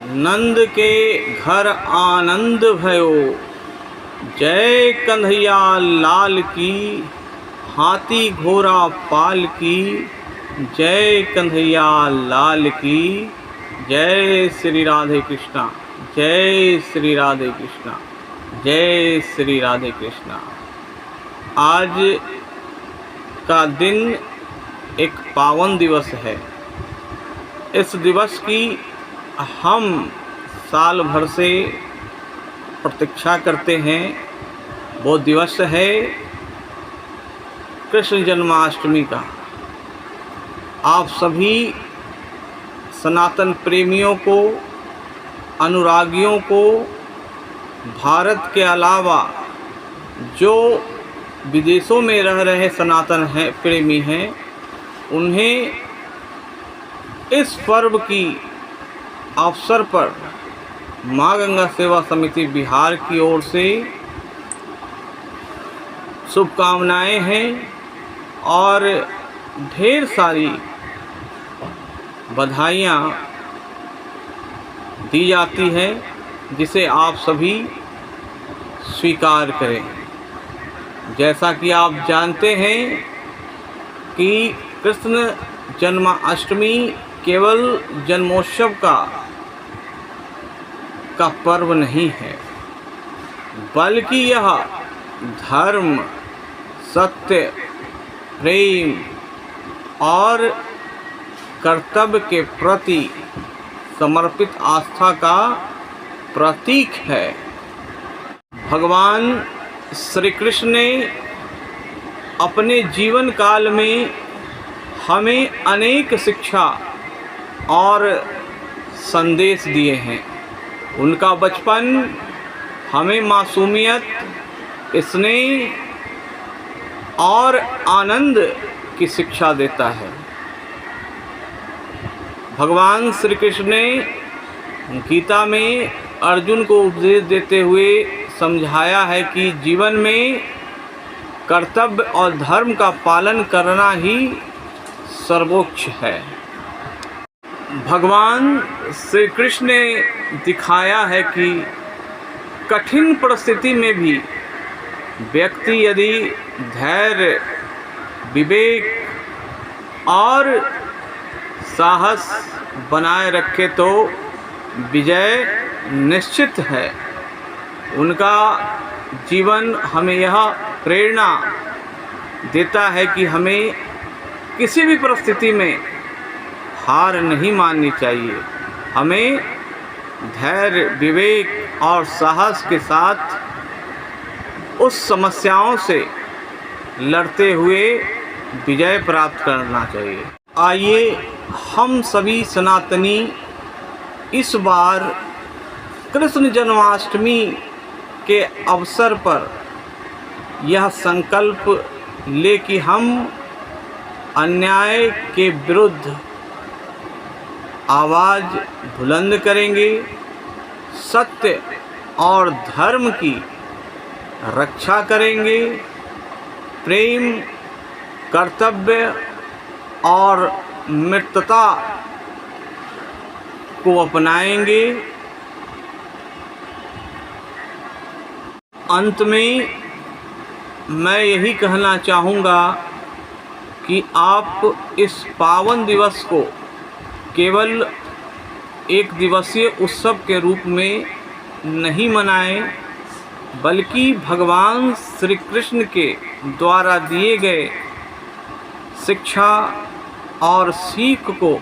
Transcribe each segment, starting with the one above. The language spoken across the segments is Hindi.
नंद के घर आनंद भयो, जय कन्हैया लाल की, हाथी घोड़ा पाल की, जय कन्हैया लाल की। जय श्री राधे कृष्णा, जय श्री राधे कृष्णा, जय श्री राधे कृष्णा। आज का दिन एक पावन दिवस है। इस दिवस की हम साल भर से प्रतीक्षा करते हैं। वो दिवस है कृष्ण जन्माष्टमी का। आप सभी सनातन प्रेमियों को, अनुरागियों को, भारत के अलावा जो विदेशों में रह रहे सनातन हैं, प्रेमी हैं, उन्हें इस पर्व की अवसर पर माँ गंगा सेवा समिति बिहार की ओर से शुभकामनाएं हैं और ढेर सारी बधाइयाँ दी जाती हैं, जिसे आप सभी स्वीकार करें। जैसा कि आप जानते हैं कि कृष्ण जन्माष्टमी केवल जन्मोत्सव का पर्व नहीं है, बल्कि यह धर्म, सत्य, प्रेम और कर्तव्य के प्रति समर्पित आस्था का प्रतीक है। भगवान श्री कृष्ण ने अपने जीवन काल में हमें अनेक शिक्षा और संदेश दिए हैं। उनका बचपन हमें मासूमियत, स्नेह और आनंद की शिक्षा देता है। भगवान श्री कृष्ण ने गीता में अर्जुन को उपदेश देते हुए समझाया है कि जीवन में कर्तव्य और धर्म का पालन करना ही सर्वोच्च है। भगवान श्री कृष्ण ने दिखाया है कि कठिन परिस्थिति में भी व्यक्ति यदि धैर्य, विवेक और साहस बनाए रखे तो विजय निश्चित है। उनका जीवन हमें यह प्रेरणा देता है कि हमें किसी भी परिस्थिति में हार नहीं माननी चाहिए। हमें धैर्य, विवेक और साहस के साथ उस समस्याओं से लड़ते हुए विजय प्राप्त करना चाहिए। आइए हम सभी सनातनी इस बार कृष्ण जन्माष्टमी के अवसर पर यह संकल्प ले कि हम अन्याय के विरुद्ध आवाज़ बुलंद करेंगे, सत्य और धर्म की रक्षा करेंगे, प्रेम, कर्तव्य और मित्रता को अपनाएंगे। अंत में मैं यही कहना चाहूँगा कि आप इस पावन दिवस को केवल एक दिवसीय उत्सव के रूप में नहीं मनाएं, बल्कि भगवान श्री कृष्ण के द्वारा दिए गए शिक्षा और सीख को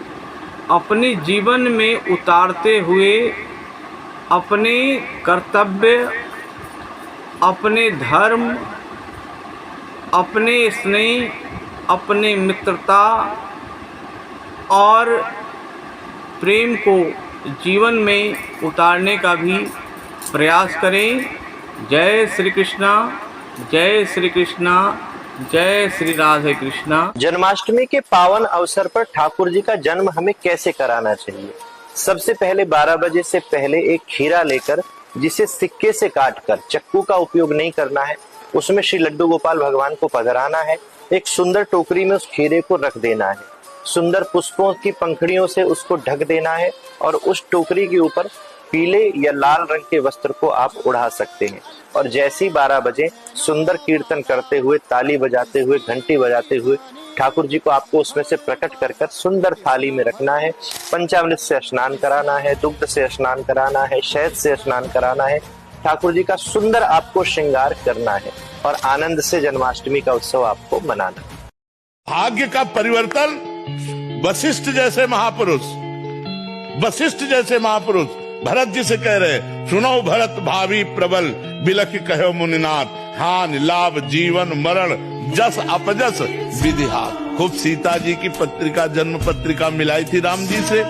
अपने जीवन में उतारते हुए अपने कर्तव्य, अपने धर्म, अपने स्नेह, अपने मित्रता और प्रेम को जीवन में उतारने का भी प्रयास करें। जय श्री कृष्णा, जय श्री कृष्णा, जय श्री राधे कृष्णा। जन्माष्टमी के पावन अवसर पर ठाकुर जी का जन्म हमें कैसे कराना चाहिए? सबसे पहले 12 बजे से पहले एक खीरा लेकर, जिसे सिक्के से काटकर, चक्कू का उपयोग नहीं करना है, उसमें श्री लड्डू गोपाल भगवान को पधराना है। एक सुंदर टोकरी में उस खीरे को रख देना है। सुंदर पुष्पों की पंखुड़ियों से उसको ढक देना है और उस टोकरी के ऊपर पीले या लाल रंग के वस्त्र को आप उड़ा सकते हैं। और जैसे ही 12 बजे सुंदर कीर्तन करते हुए, ताली बजाते हुए, घंटी बजाते हुए ठाकुर जी को आपको उसमें से प्रकट कर कर सुंदर थाली में रखना है। पंचामृत से स्नान कराना है, दुग्ध से स्नान कराना है, शहद से स्नान कराना है। ठाकुर जी का सुंदर आपको श्रृंगार करना है और आनंद से जन्माष्टमी का उत्सव आपको मनाना है। भाग्य का परिवर्तन वशिष्ठ जैसे महापुरुष भरत जी से कह रहे, सुनो भरत भावी प्रबल, बिलख कहो मुनिनाथ, हानि लाभ जीवन मरण, जस अपजस विधिहार। खूब सीता जी की पत्रिका, जन्म पत्रिका मिलाई थी राम जी से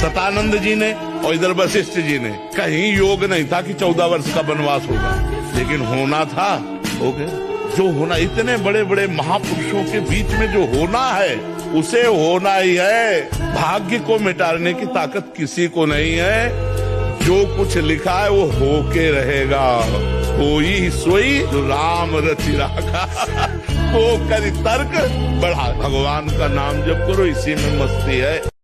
सतानंद जी ने, और इधर वशिष्ठ जी ने। कहीं योग नहीं था कि 14 वर्ष का वनवास होगा, लेकिन होना था, हो गया। जो होना, इतने बड़े बड़े महापुरुषों के बीच में जो होना है उसे होना ही है। भाग्य को मिटाने की ताकत किसी को नहीं है। जो कुछ लिखा है वो होके रहेगा। कोई सोई जो राम रचि राखा, वो करी तर्क बढ़ा। भगवान का नाम जप करो, इसी में मस्ती है।